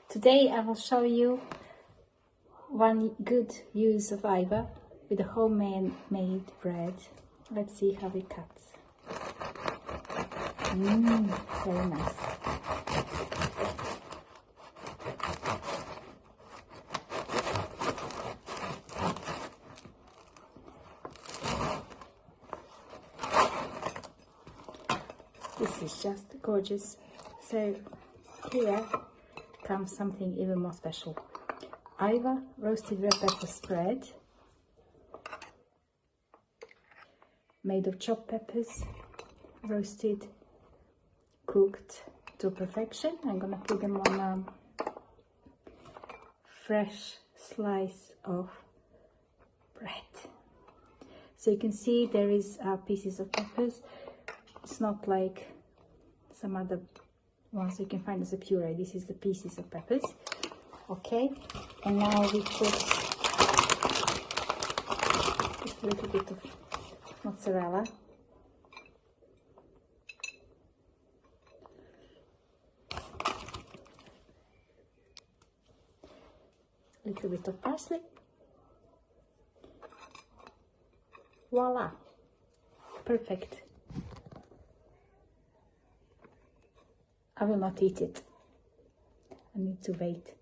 Today I will show you one good use of ajvar with a homemade bread. Let's see how it cuts. Very nice. This is just gorgeous. So here comes something even more special. Ajvar roasted red pepper spread, made of chopped peppers, roasted, cooked to perfection. I'm gonna put them on a fresh slice of bread. So you can see there is pieces of peppers. It's not like some other ones you can find as a puree. This is the pieces of peppers. Okay, and now we put just a little bit of mozzarella. A little bit of parsley. Voila! Perfect. I will not eat it. I need to wait.